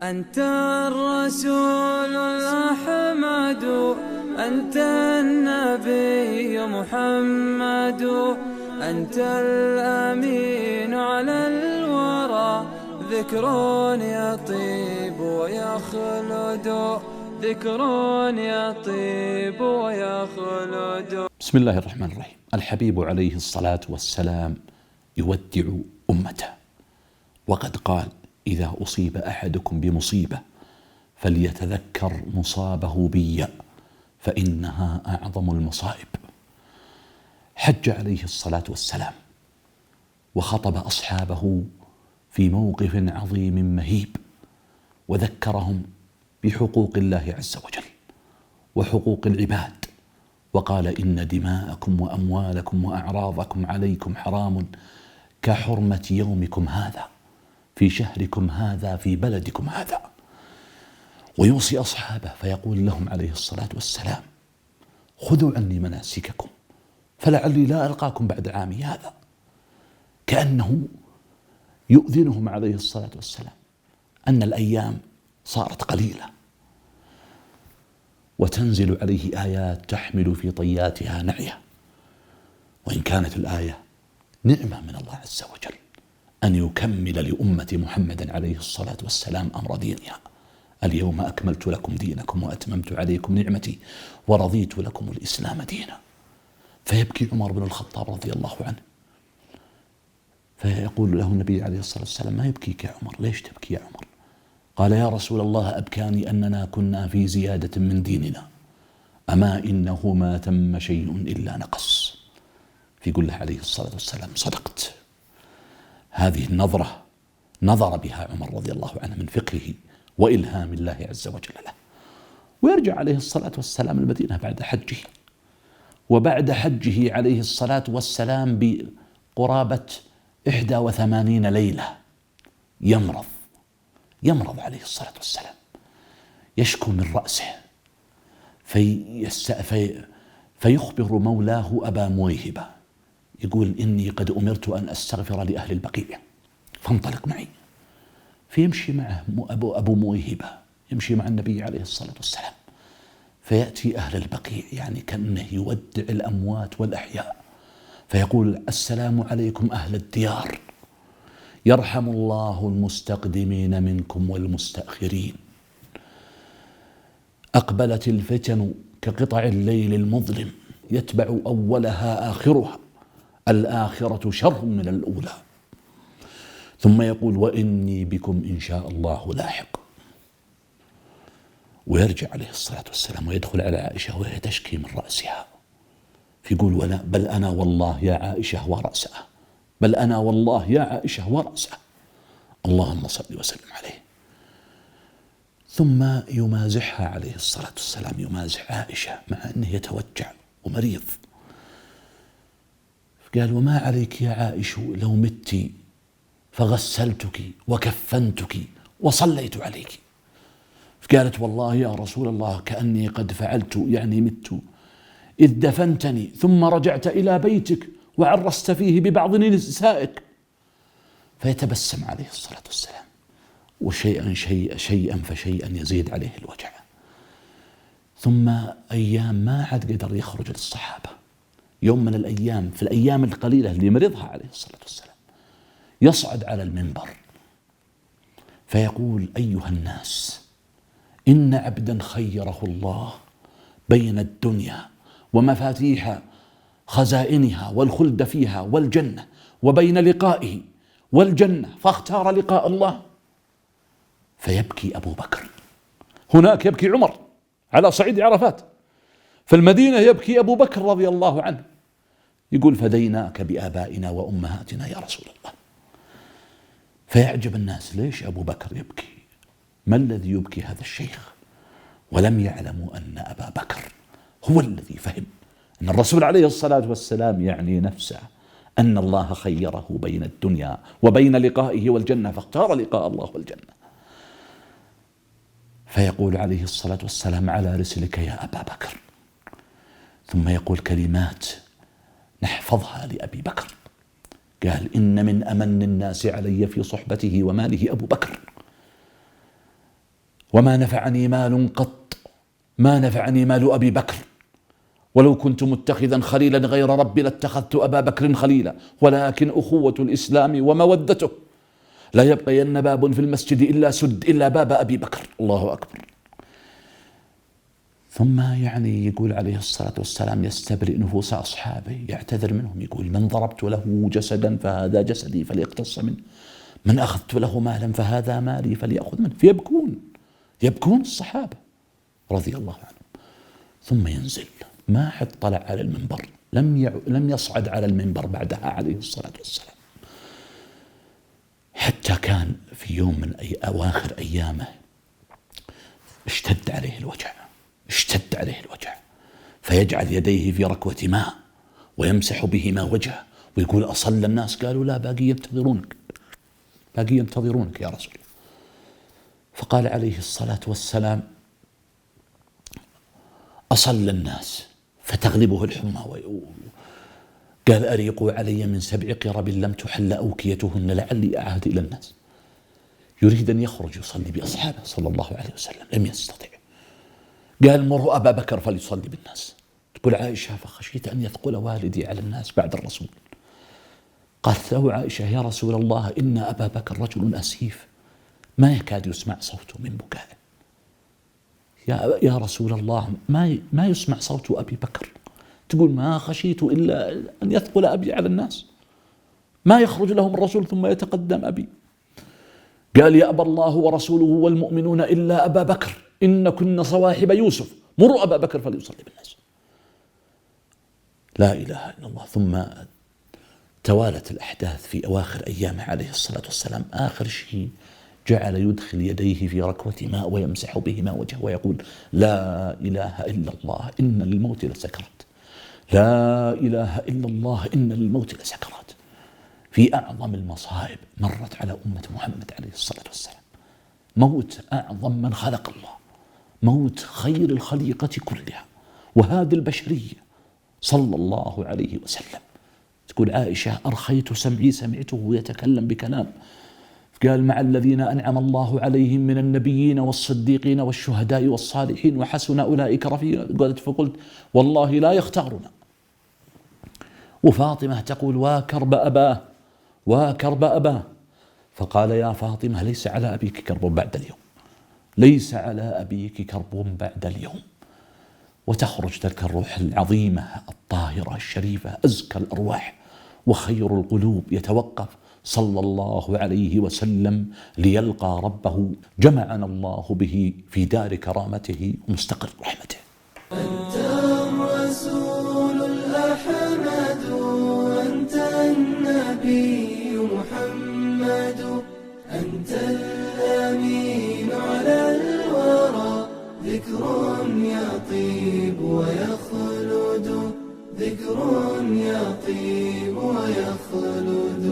أنت الرسول الأحمد، أنت النبي محمد، أنت الأمين على الورى، ذكر يطيب ويخلد، ذكر يطيب ويخلد. بسم الله الرحمن الرحيم. الحبيب عليه الصلاة والسلام يودع أمته، وقد قال: إذا أصيب أحدكم بمصيبة فليتذكر مصابه بي فإنها أعظم المصائب. حج عليه الصلاة والسلام وخطب أصحابه في موقف عظيم مهيب، وذكرهم بحقوق الله عز وجل وحقوق العباد، وقال: إن دماءكم وأموالكم وأعراضكم عليكم حرام كحرمة يومكم هذا في شهركم هذا في بلدكم هذا. ويوصي أصحابه فيقول لهم عليه الصلاة والسلام: خذوا عني مناسككم فلعلي لا ألقاكم بعد عامي هذا. كأنه يؤذنهم عليه الصلاة والسلام أن الأيام صارت قليلة، وتنزل عليه آيات تحمل في طياتها نعية. وإن كانت الآية نعمة من الله عز وجل أن يكمل لأمة محمد عليه الصلاة والسلام أمر دينها: اليوم أكملت لكم دينكم وأتممت عليكم نعمتي ورضيت لكم الإسلام دينا. فيبكي عمر بن الخطاب رضي الله عنه، فيقول له النبي عليه الصلاة والسلام: ما يبكيك يا عمر؟ ليش تبكي يا عمر؟ قال: يا رسول الله، أبكاني أننا كنا في زيادة من ديننا، أما إنه ما تم شيء إلا نقص. فيقول له عليه الصلاة والسلام: صدقت. هذه النظرة نظر بها عمر رضي الله عنه من فقهه وإلهام الله عز وجل له. ويرجع عليه الصلاة والسلام المدينة بعد حجه، وبعد حجه عليه الصلاة والسلام بقرابة 81 ليلة يمرض عليه الصلاة والسلام، يشكو من رأسه، فيخبر مولاه أبا مويهبة، يقول: إني قد أمرت أن أستغفر لأهل البقيع فانطلق معي. فيمشي معه أبو مويهبة، يمشي مع النبي عليه الصلاة والسلام، فيأتي أهل البقيع، يعني كأنه يودع الأموات والأحياء، فيقول: السلام عليكم أهل الديار، يرحم الله المستقدمين منكم والمستأخرين. أقبلت الفتن كقطع الليل المظلم، يتبع أولها آخرها، الآخرة شر من الأولى. ثم يقول: وإني بكم إن شاء الله لاحق. ويرجع عليه الصلاة والسلام ويدخل على عائشة وهي تشكي من رأسها، فيقول: بل أنا والله يا عائشة ورأسها، بل أنا والله يا عائشة ورأسها، اللهم صل وسلم عليه. ثم يمازحها عليه الصلاة والسلام، يمازح عائشة مع أنه يتوجع ومريض. قال: وما عليك يا عائشة لو مت فغسلتك وكفنتك وصليت عليك. قالت: والله يا رسول الله كأني قد فعلت، يعني مت، إذ دفنتني ثم رجعت إلى بيتك وعرست فيه ببعض نسائك. فيتبسم عليه الصلاة والسلام، شيئا فشيئا يزيد عليه الوجع. ثم أيام ما عاد قدر يخرج للصحابة. يوم من الأيام، في الأيام القليلة اللي مرضها عليه الصلاة والسلام، يصعد على المنبر فيقول: أيها الناس، إن عبدا خيره الله بين الدنيا ومفاتيح خزائنها والخلد فيها والجنة، وبين لقائه والجنة، فاختار لقاء الله. فيبكي أبو بكر، هناك يبكي عمر على صعيد عرفات، في المدينة يبكي أبو بكر رضي الله عنه، يقول: فديناك بآبائنا وأمهاتنا يا رسول الله. فيعجب الناس: ليش أبو بكر يبكي؟ ما الذي يبكي هذا الشيخ؟ ولم يعلموا أن أبا بكر هو الذي فهم أن الرسول عليه الصلاة والسلام يعني نفسه، أن الله خيره بين الدنيا وبين لقائه والجنة، فاختار لقاء الله والجنة. فيقول عليه الصلاة والسلام: على رسلك يا أبا بكر. ثم يقول كلمات نحفظها لأبي بكر، قال: إن من أمن الناس علي في صحبته وماله أبو بكر، وما نفعني مال قط، ما نفعني مال أبي بكر، ولو كنت متخذا خليلا غير ربي لاتخذت أبا بكر خليلا، ولكن أخوة الإسلام ومودته لا يبقين باب في المسجد إلا سد إلا باب أبي بكر. الله أكبر. ثم يعني يقول عليه الصلاة والسلام يستبرئ نفوس أصحابه، يعتذر منهم، يقول من ضربت له جسدا فهذا جسدي فليقتص منه، من أخذت له مالا فهذا مالي فليأخذ منه. يبكون الصحابة رضي الله عنهم. ثم ينزل، ما حد طلع على المنبر، لم يصعد على المنبر بعدها عليه الصلاة والسلام، حتى كان في يوم من أواخر أيامه اشتد عليه الوجع، فيجعل يديه في ركوة ماء ويمسح بهما وجهه ويقول أصلى الناس؟ قالوا لا، باقي ينتظرونك يا رسول الله. فقال عليه الصلاة والسلام أصلى الناس فتغلبه الحمى، قال أريقوا علي من 7 قرب لم تحل أوكيتهن لعلي أعهد إلى الناس. يريد أن يخرج يصلي بأصحابه صلى الله عليه وسلم، لم يستطع. قال مروا أبا بكر فليصلي بالناس. تقول عائشة فخشيت أن يثقل والدي على الناس بعد الرسول. قالت له عائشة يا رسول الله إن أبا بكر رجل أسيف ما يكاد يسمع صوته من بكائه. يا رسول الله ما يسمع صوت أبي بكر. تقول ما خشيت إلا أن يثقل أبي على الناس، ما يخرج لهم الرسول ثم يتقدم أبي. قال يأبى الله ورسوله والمؤمنون إلا أبا بكر إن كن صواحب يوسف مروا أبا بكر فليصلي بالناس. لا إله إلا الله. ثم توالت الأحداث في أواخر أيامه عليه الصلاة والسلام. آخر شيء جعل يدخل يديه في ركوة ماء ويمسح بهما وجهه ويقول لا إله إلا الله إن للموت لسكرات، لا إله إلا الله إن للموت لسكرات. في أعظم المصائب مرت على أمة محمد عليه الصلاة والسلام، موت أعظم من خلق الله، موت خير الخليقة كلها وهذه البشرية صلى الله عليه وسلم. تقول عائشة أرخيت سمعي سمعته يتكلم بكلام، قال مع الذين أنعم الله عليهم من النبيين والصديقين والشهداء والصالحين وحسن أولئك رفيقا. قالت فقلت والله لا يختارنا. وفاطمة تقول وكرب أباه، فقال يا فاطمة ليس على أبيك كرب بعد اليوم، ليس على أبيك كرب بعد اليوم. وتخرج تلك الروح العظيمة الطاهرة الشريفة أزكى الأرواح وخير القلوب يتوقف صلى الله عليه وسلم ليلقى ربه، جمعنا الله به في دار كرامته ومستقر رحمته. أنت الرسول الأحمد، أنت النبي محمد، أنت الأمين على الورى، ذكر يطيب ويخلد، ذكر يطيب ويخلد.